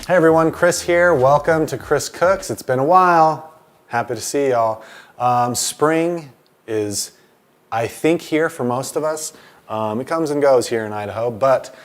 Hey everyone, Chris here. Welcome to Chris Cooks. It's been a while. Happy to see y'all. Spring is, I think, here for most of us. It comes and goes here in Idaho, but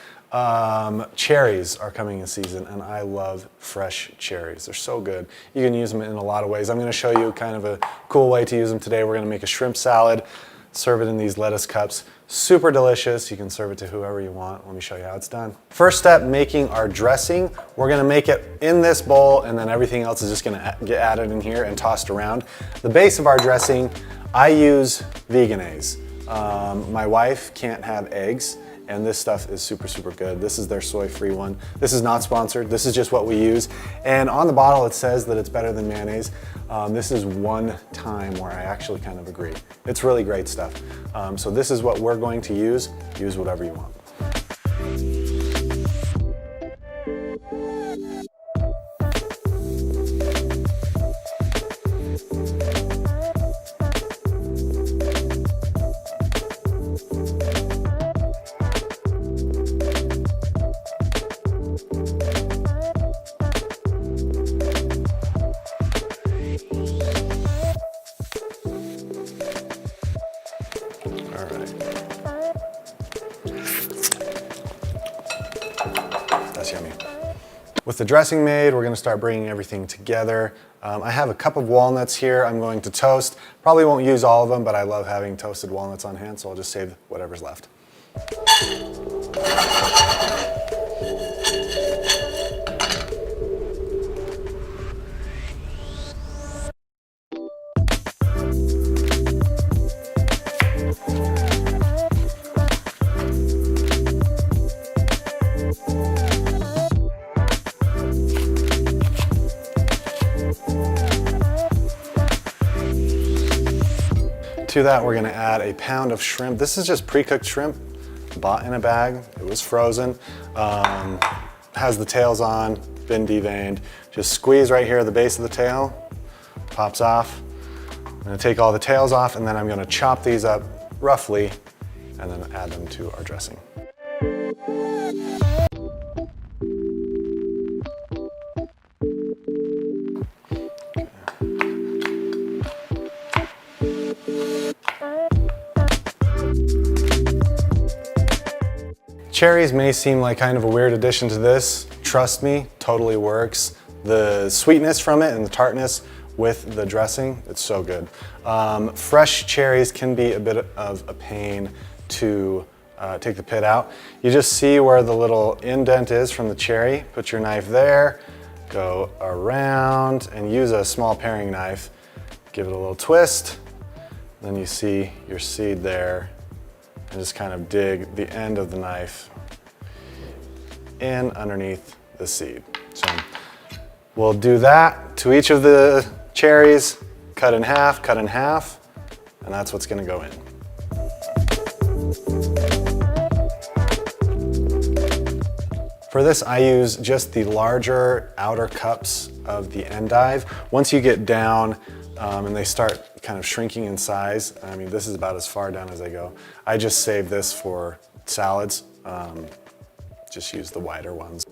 cherries are coming in season, and I love fresh cherries. They're so good. You can use them in a lot of ways. I'm going to show you kind of a cool way to use them today. We're going to make a shrimp salad, serve it in these lettuce cups. Super delicious. You can serve it to whoever you want. Let me show you how it's done. First step, making our dressing. We're going to make it in this bowl, and then everything else is just going to get added in here and tossed around. The base of our dressing, I use Vegenaise. My wife can't have eggs, and this stuff is super, super good. This is their soy-free one. This is not sponsored. This is just what we use. And on the bottle, it says that it's better than mayonnaise. This is one time where I actually kind of agree. It's really great stuff. So this is what we're going to use. Use whatever you want. That's yummy. With the dressing made, we're gonna start bringing everything together. I have a cup of walnuts here I'm going to toast. Probably won't use all of them, but I love having toasted walnuts on hand, so I'll just save whatever's left. To that, we're gonna add a pound of shrimp. This is just pre-cooked shrimp, bought in a bag. It was frozen. Has the tails on, been deveined. Just squeeze right here at the base of the tail, pops off. I'm gonna take all the tails off, and then I'm gonna chop these up roughly, and then add them to our dressing. Cherries may seem like kind of a weird addition to this. Trust me, totally works. The sweetness from it and the tartness with the dressing, it's so good. Fresh cherries can be a bit of a pain to take the pit out. You just see where the little indent is from the cherry. Put your knife there, go around, and use a small paring knife. Give it a little twist. Then you see your seed there. And just kind of dig the end of the knife in underneath the seed. So we'll do that to each of the cherries, cut in half, and that's what's gonna go in. For this, I use just the larger outer cups of the Endive. Once you get down and they start kind of shrinking in size, I mean, this is about as far down as they go. I just save this for salads. Just use the wider ones.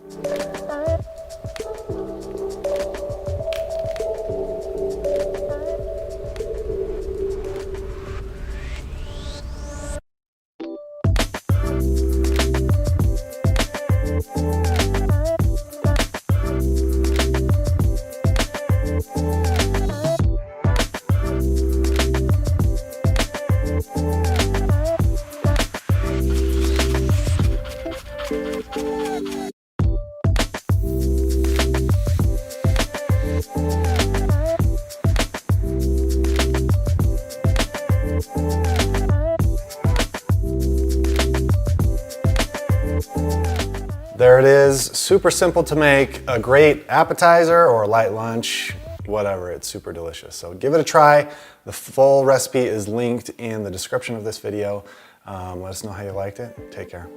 There it is, super simple to make, a great appetizer or light lunch, whatever, it's super delicious. So give it a try. The full recipe is linked in the description of this video. Let us know how you liked it. Take care.